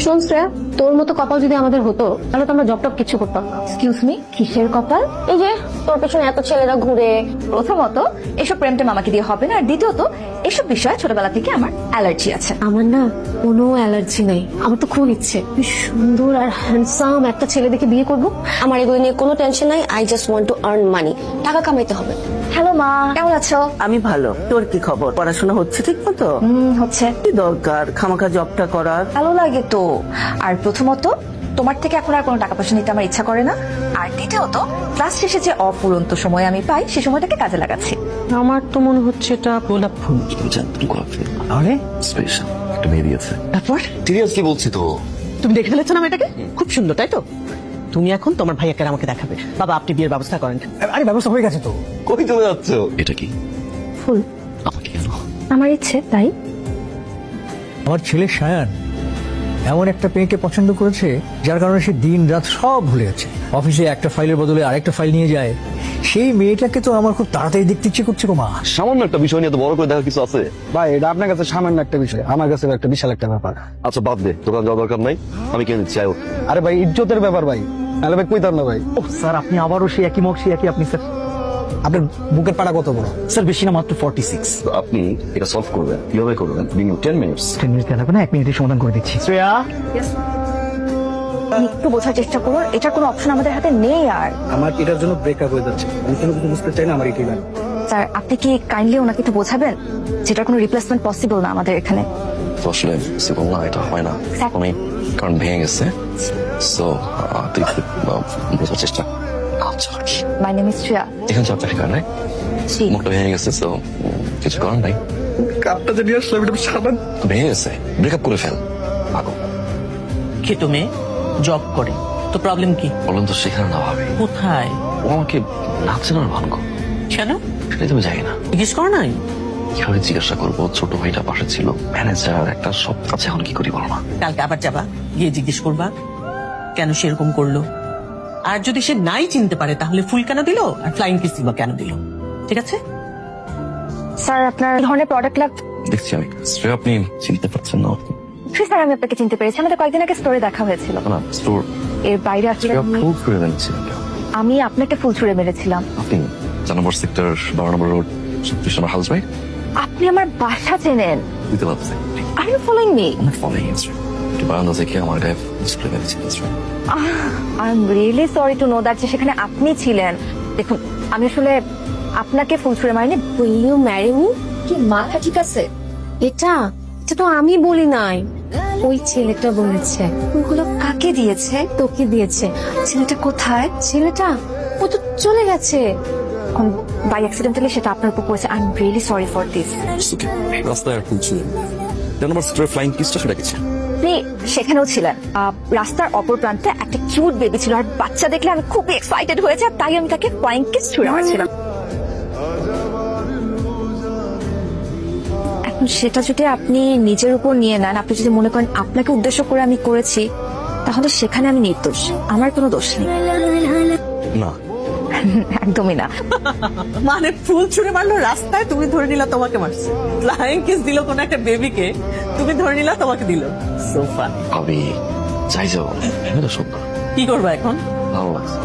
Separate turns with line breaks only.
শোন শ্রেয়া, তোর মতো কপাল যদি আমাদের হতো তাহলে তো আমরা জব টপ কিছু করতাম না।
এক্সকিউজ মি,
কিসের কপাল?
এই যে তোর পেছনে এত ছেলেরা ঘুরে। প্রথমত এসব প্রেমটা আমাকে দিয়ে হবে না, আর দ্বিতীয়ত এসব বিষয়ে ছোটবেলা থেকে আমার অ্যালার্জি আছে।
আমার না কোনো অ্যালার্জি নেই, আমার তো খুব ইচ্ছে বেশ সুন্দর আর হ্যান্ডসাম একটা ছেলে দেখে বিয়ে করব।
আমার এগুলো নিয়ে কোনো টেনশন নাই। I just want to earn money. টাকা কামাইতে হবে।
হ্যালো মা, কেমন আছো?
আমি ভালো। তোর কি খবর? পড়াশোনা হচ্ছে ঠিক মতো?
হচ্ছে।
কি দরকার খামাখা জবটা করার?
ভালো লাগে তো। আর প্রথমত তোমার থেকে এখন আর কোনো টাকা পয়সা নিতে আমার ইচ্ছা করে না, আর দ্বিতীয়ত ক্লাস শেষে যে অফুরন্ত সময় আমি পাই সেই সময়টাকে কাজে লাগাচ্ছি।
আমার তো মনে হচ্ছে এটা গোলাপ ফুল।
আরে
স্পেশাল একটা মেয়ে দিয়েছে।
তারপর
সিরিয়াসলি বলছি তো।
তুমি দেখে ফেলেছো না মেয়েটাকে? খুব সুন্দর, তাই তো? তুমি এখন তোমার ভাইয়াকে আমাকে দেখাবে। বাবা, আপনি বিয়ের ব্যবস্থা করেন। আরে ব্যবস্থা হয়ে গেছে তো।
কই চলে যাচ্ছ? এটা কি
ফুল
আমাকে কেন?
আমার ইচ্ছে তাই।
আমার ছেলে সায়ান এমন একটা মেয়েকে পছন্দ করেছে যার কারণে সে দিন রাত সব ভুলে গেছে। অফিসে একটা ফাইলের বদলে আরেকটা ফাইল নিয়ে যায়। সেই মেয়েটাকে তো আমার খুব তাড়াতাড়ি দেখতে ইচ্ছে করছে গো মা।
সামান্য একটা বিষয় নিয়ে তো বড় করে দেখার কিছু আছে?
ভাই এটা আপনার কাছে সামান্য একটা বিষয়, আমার কাছে একটা বিশাল একটা ব্যাপার।
আচ্ছা বাদ দে, দোকান যাওয়ার দরকার নাই, আমি কিনে দিচ্ছি। আয়ো।
আরে ভাই ইজ্জতের ব্যাপার ভাই, নাহলে ভাই কইতাম না ভাই।
ও স্যার, আপনি আবারও সেই একই মুখ সেই একই আপনি স্যার।
আপনার বুকের পাড়া কত বড়?
স্যার বেশি না, মাত্র 46।
তো আপনি এটা সলভ করবেন কিভাবে করবেন? দিন 10 মিনিটস।
10 মিনিট লাগবে না, 1 মিনিটে সমাধান করে দিচ্ছি। শ্রেয়া,
একটু বোঝার চেষ্টা করুন, এটার কোনো অপশন আমাদের হাতে নেই। আর
আমার এটার জন্য ব্রেকআপ হয়ে যাচ্ছে, আমি কোনো কিছু বুঝতে চাই না, আমার এটাই লাগে।
স্যার আপনি কি কাইন্ডলি ওনাকে একটু বোঝাবেন যেটার কোনো রিপ্লেসমেন্ট পসিবল না আমাদের এখানে।
তো আসলে সিম্পল না, এটা হয় না। অনেক কারণ ভেঙে গেছে। সো তুই বোঝার চেষ্টা। আচ্ছা কি
মাই নেম ইজ শ্রেয়া।
এখানে চাপটা ঠিকার নাই,
জি।
মুখটা ভেঙে গেছে। সো কিছু করার নাই।
কাপটা যে নিয়ে আসলাম এটা সাবান।
ভেঙে গেছে, ব্রেকআপ করে ফেল। আগো
কি তুমি জব করে তো প্রবলেম কি?
বলেন তো সেখানে না ভাবে
কোথায়?
ও আমাকে নাচছে না ভালো
কেন
সেটাই তুমি জানি না।
জিজ্ঞেস করো নাই?
কিভাবে জিজ্ঞাসা করবো? ছোট ভাইটা পাশে ছিল, ম্যানেজার একটা, সব কাছে এখন কি করি বলো না।
কালকে আবার যাবা, গিয়ে জিজ্ঞেস করবা কেন সেরকম করলো। আর যদি সে নাই চিনতে পারে তাহলে ফুল কেন দিল আর ফ্লাইং কিস দিবা কেন দিল? ঠিক আছে?
স্যার আপনার এই ধরনের প্রোডাক্ট
দেখছি আমি। শ্রেয়া, আপনি চিনতে পারছেন না?
স্যার আমি আপনাকে চিনতে পেরেছি, আমাদের কয়েকদিন আগে স্টোরে দেখা হয়েছিল।
না স্টোর।
এর বাইরে আসলে
ফুল করে এনেছি।
আমি আপনাকে ফুল ছুঁড়ে মেরেছিলাম।
আপনি 4 নম্বর সেক্টর 12 নম্বর রোড 36 নম্বর হাউস, রাইট?
আপনি আমার বাসা চেনেন।
দিতে পারছি।
আর ইউ ফলোইং মি?
অনেক ফলোইং আছে। একটু বারান্দা থেকে আমার গায়ে স্প্রে মেরেছি।
I am really sorry to know that যে সেখানে আপনি ছিলেন। দেখুন আমি আসলে আপনাকে ফুল ছুঁড়ে মারিনি।
Will you marry me?
কি মাথা ঠিক আছে?
এটা এটা তো আমি বলি নাই, ওই ছেলেটা বলেছে।
ওগুলো কাকে দিয়েছে?
তোকে দিয়েছে।
ছেলেটা কোথায়?
ছেলেটা ও তো চলে গেছে।
বাই অ্যাক্সিডেন্টালি সেটা আপনার উপর পড়েছে। I am really sorry for this.
রাস্তায় আর ফুল ছিল। 10 নম্বর সেক্টর ফ্লাইং কিসটা সেটা কিছু।
আপনি সেখানেও ছিলেন। রাস্তার অপর প্রান্তে একটা কিউট বেবি ছিল, আর বাচ্চা দেখলে আমি খুবই এক্সাইটেড হয়েছে, আর তাই আমি তাকে ফ্লাইং কিস ছুঁড়ে মারছিলাম। এখন সেটা যদি আপনি নিজের উপর নিয়ে নেন, আপনি যদি মনে করেন আপনাকে উদ্দেশ্য করে আমি করেছি, তাহলে সেখানে আমি নির্দোষ, আমার কোনো দোষ নেই।
না
একদমই না।
মানে ফুল ছুঁড়ে মারলো রাস্তায়, তুমি ধরে নিলা তোমাকে মারছে। ফ্লাইং কিস দিল কোন একটা বেবিকে, তুমি ধরে নিলা তোমাকে দিল। So funny.
আমি যাই যাবো, এটা সত্য।
কি করবা এখন?
ভালো লাগছে।